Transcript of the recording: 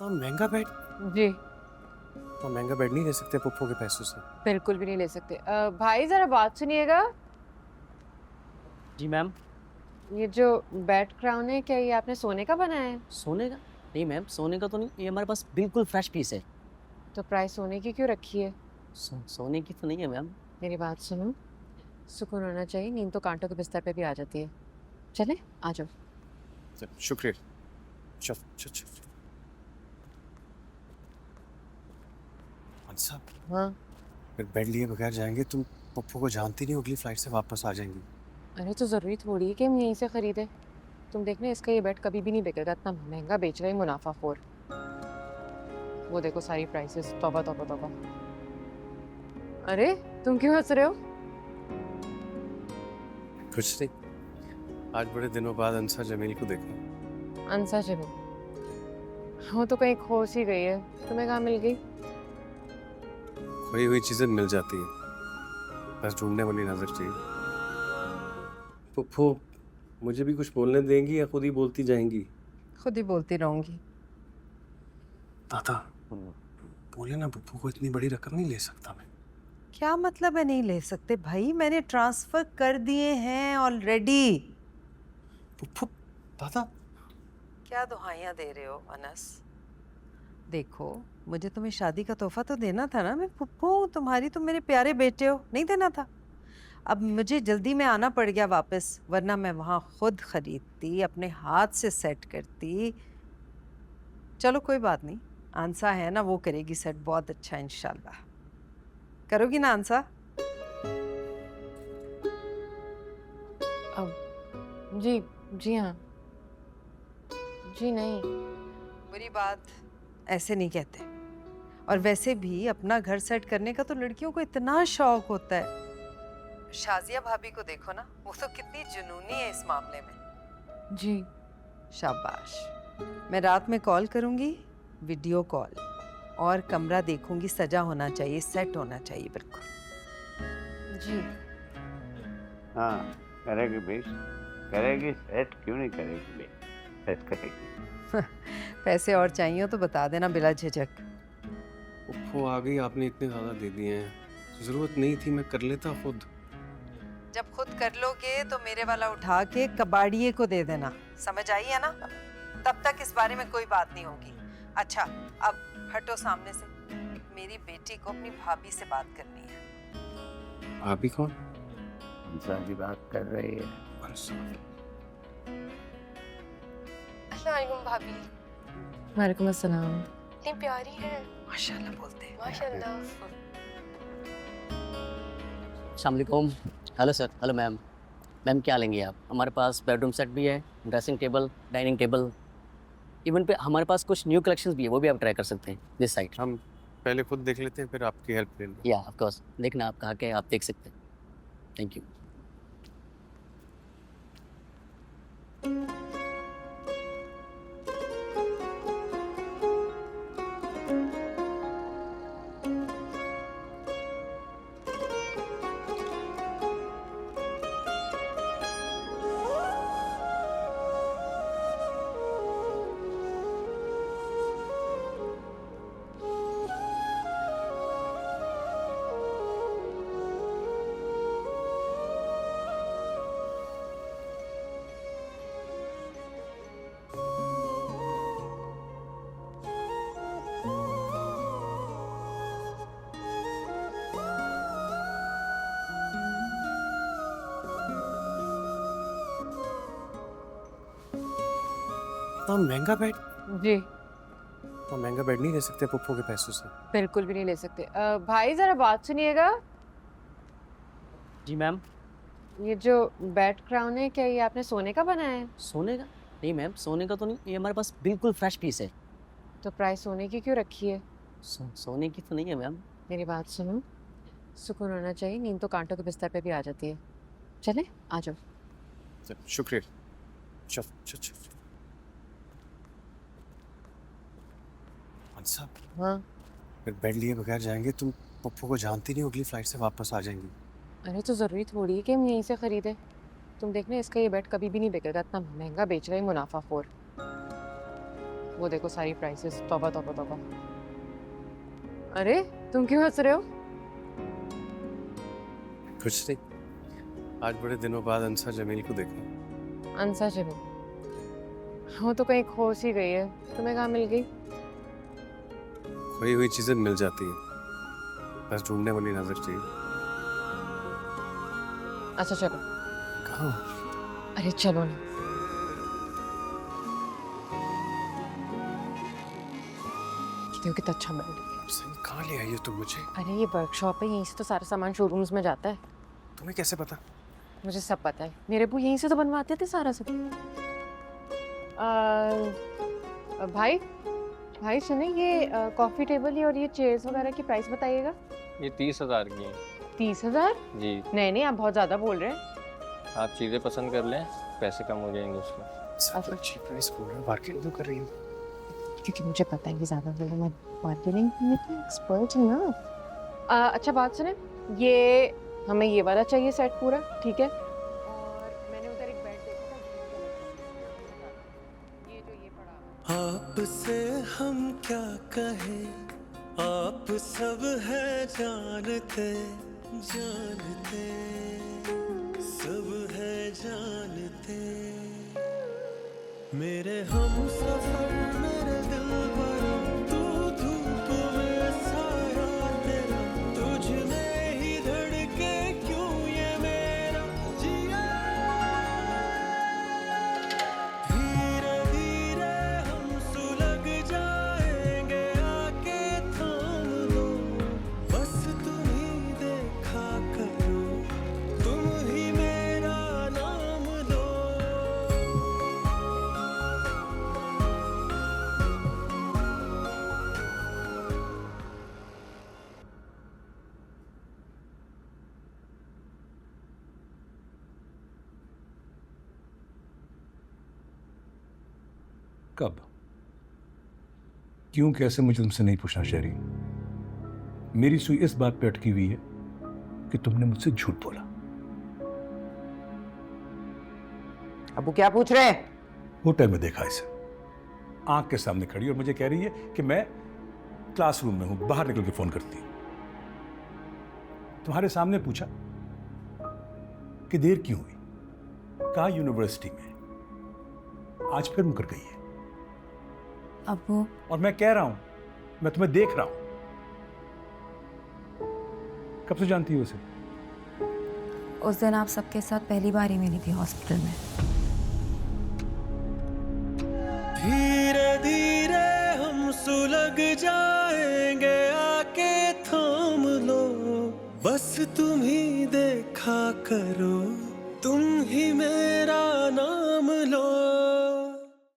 महंगा बेड। जी महंगा बेड नहीं ले सकते पुप्पो के पैसों से। बिल्कुल भी नहीं ले सकते। भाई जरा बात सुनिएगा। जी मैम। ये जो बेड क्राउन है, क्या ये आपने सोने का बनाया है? सोने का? नहीं मैम, सोने का तो नहीं, ये हमारे पास बिल्कुल फ्रेश पीस है। तो प्राइस सोने की क्यों रखी है? सोने की तो नहीं है मैम। मेरी बात सुनो, सुकून होना चाहिए, नींद तो कांटों के बिस्तर पे भी आ जाती है। चले आ जाओ। शुक्रिया। चल चल चल। अंसा, हाँ। फिर बेड लिए बगैर जाएंगे? तुम पुप्पो को जानती नहीं हो, अगली फ्लाइट से वापस आ जाएंगी। अरे तो जरूरी थोड़ी है कि हम यहीं से खरीदे। तुम देखना, इसका ये बेड कभी भी नहीं बिकेगा, इतना महंगा बेच रहे हैं मुनाफाखोर। वो देखो सारी प्राइसेस, तौबा तौबा तौबा। अरे तुम क्यों हंस रहे हो? कुछ नहीं, आज बड़े दिनों बाद अंसा जमील को देखा। अंसा चलो, वो तो कहीं खो सी गई है, तुम्हें कहाँ मिल गई? खोई हुई चीजें मिल जाती है, बस ढूंढने वाली नजर चाहिए। पुप्पो मुझे भी कुछ बोलने देंगी या खुद ही बोलती जाएंगी? खुद ही बोलती रहूंगी। दादा बोले ना, पुप्पो को इतनी बड़ी रकम नहीं ले सकता मैं। क्या मतलब है नहीं ले सकते भाई? मैंने ट्रांसफर कर दिए हैं ऑलरेडी। पुप्पो दादा। क्या दुहाइयाँ दे रहे हो अनस? देखो, मुझे तुम्हें शादी का तोहफा तो देना था ना। मैं पुप्पो हूँ तुम्हारी, तुम मेरे प्यारे बेटे हो, नहीं देना था? अब मुझे जल्दी में आना पड़ गया वापस, वरना मैं वहाँ खुद खरीदती, अपने हाथ से सेट करती। चलो कोई बात नहीं, आंसा है ना, वो करेगी सेट बहुत अच्छा इंशाल्लाह। करोगी ना आंसा? अब जी, जी हाँ, जी नहीं। बुरी बात ऐसे नहीं कहते। और वैसे भी अपना घर सेट करने का तो लड़कियों को इतना शौक होता है। शाजिया भाभी को देखो ना, वो तो कितनी जुनूनी है इस मामले में। जी शाबाश। मैं रात में कॉल करूंगी, वीडियो कॉल, और कमरा देखूंगी, सजा होना चाहिए, सेट होना चाहिए बिल्कुल। जी। हाँ करेगी बेश, करेगी। सेट क्यों नहीं करेगी बे, सेट करेगी। पैसे और चाहिए हो तो बता देना बिला झिझक। पुप्पो आ गई, आपने इतने ज्यादा दे दिए हैं, जरूरत नहीं थी, मैं कर लेता खुद। जब खुद कर लोगे तो मेरे वाला उठा के कबाड़िए को दे देना, समझ आई है ना? तब तक इस बारे में कोई बात नहीं होगी। अच्छा अब हटो सामने से, मेरी बेटी को अपनी भाभी से बात करनी है। भाभी कौन? इंसान की बात कर रही है। अस्सलामुअलैकुम भाभी। वालेकुम अस्सलाम। इतनी प्यारी है, माशाल्लाह बोलते हैं। माशाल्लाह। अस्सलाम वालेकुम। Hello sir. Hello ma'am. Ma'am क्या लेंगी आप? हमारे पास बेडरूम सेट भी है, dressing table, dining table, even पे हमारे पास कुछ न्यू कलेक्शंस भी है, वो भी आप ट्राई कर सकते हैं दिस साइड। हम पहले खुद देख लेते हैं, फिर आपकी हेल्प ले लेंगे। या ऑफ कोर्स, देखना आप कहाँ के, आप देख सकते हैं। Thank you. महंगा बेड। जी महंगा बेड नहीं ले सकते पुप्पो के पैसों से। बिल्कुल भी नहीं ले सकते। भाई जरा बात सुनिएगा। जी मैम। ये जो बेड क्राउन है, क्या ये आपने सोने का बनाया है? सोने का? नहीं मैम, सोने का तो नहीं, ये हमारे पास बिल्कुल फ्रेश पीस है। तो प्राइस सोने की क्यों रखी है? सोने की तो नहीं है मैम। मेरी बात सुनो, सुकून होना चाहिए, नींद तो कांटों के बिस्तर पे भी आ जाती है। चले आ जाओ। शुक्रिया। चल चल चल। अंसा, हाँ। फिर बेड लिए बगैर जाएंगे? तुम पुप्पो को जानती नहीं हो, अगली फ्लाइट से वापस आ जाएंगी। अरे तो जरूरी थोड़ी है कि हम यहीं से खरीदे। तुम देखना, इसका ये बेड कभी भी नहीं बिकेगा, इतना महंगा बेच रहे हैं मुनाफाखोर। वो देखो सारी प्राइसेस, तौबा तौबा तौबा। अरे तुम क्यों हंस रहे हो? कुछ नहीं, आज बड़े दिनों बाद अंसा जमील को देखा। अंसा चलो, वो तो कहीं खो सी गई है, तुम्हें कहाँ मिल गई? खोई हुई चीजें मिल जाती है, बस ढूंढने वाली नजर चाहिए। अच्छा चलो। कहाँ? अरे चलो ना। देखो कितना अच्छा मिल रहा है। सही कहाँ ले आई हो तुम मुझे? अरे ये वर्कशॉप है, यहीं से तो सारा सामान शोरूम्स में जाता है। तुम्हें कैसे पता? मुझे सब पता है, मेरे अब्बू यहीं से तो बनवाते थे सारा सब। भाई भाई सुने, ये कॉफ़ी टेबल और ये चेयर्स वगैरह की प्राइस बताइएगा। ये 30,000 की है 30,000? जी। नहीं नहीं, आप बहुत ज़्यादा बोल रहे हैं। आप चीज़ें पसंद कर लें, पैसे कम हो जाएंगे उसमें। सब चीप प्राइस बोल रहा है, बार्गेनिंग क्यों कर रही हो? क्योंकि मुझे पता है कि ज़्यादा बोलो, मैं बार्गेनिंग में तो एक्सपर्ट हूँ ना। अच्छा बात सुने, ये हमें ये वाला चाहिए सेट पूरा, ठीक है? और मैंने उधर एक बेड देखा था, ये जो ये पड़ा हुआ है। आपसे हम क्या कहें, आप सब है जानते जानते, सब है जानते। मेरे हम सफर मेरे दिल पर, तू धूप में साया तेरा, तुझ में ही धड़के क्यों ये मेरा जिया। धीरे धीरे हम सुलग जाएंगे, आके थाम लो, बस तुम ही देखा करो, तुम ही मेरा नाम लो। कब, क्यों, कैसे, मुझे तुमसे नहीं पूछना शहरी। मेरी सुई इस बात पे अटकी हुई है कि तुमने मुझसे झूठ बोला। अबू क्या पूछ रहे हैं? होटल में देखा इसे, आंख के सामने खड़ी, और मुझे कह रही है कि मैं क्लासरूम में हूं, बाहर निकल के फोन करती हूं। तुम्हारे सामने पूछा कि देर क्यों हुई, कहा यूनिवर्सिटी में, आज फिर मुकर गई है। अब्बू, और मैं कह रहा हूं, मैं तुम्हें देख रहा हूं। कब से जानती हो उसे? उस दिन आप सबके साथ पहली बार ही मिली थी हॉस्पिटल में। धीरे धीरे हम सुलग जाएंगे, आके थाम लो, बस तुम ही देखा करो, तुम ही मेरे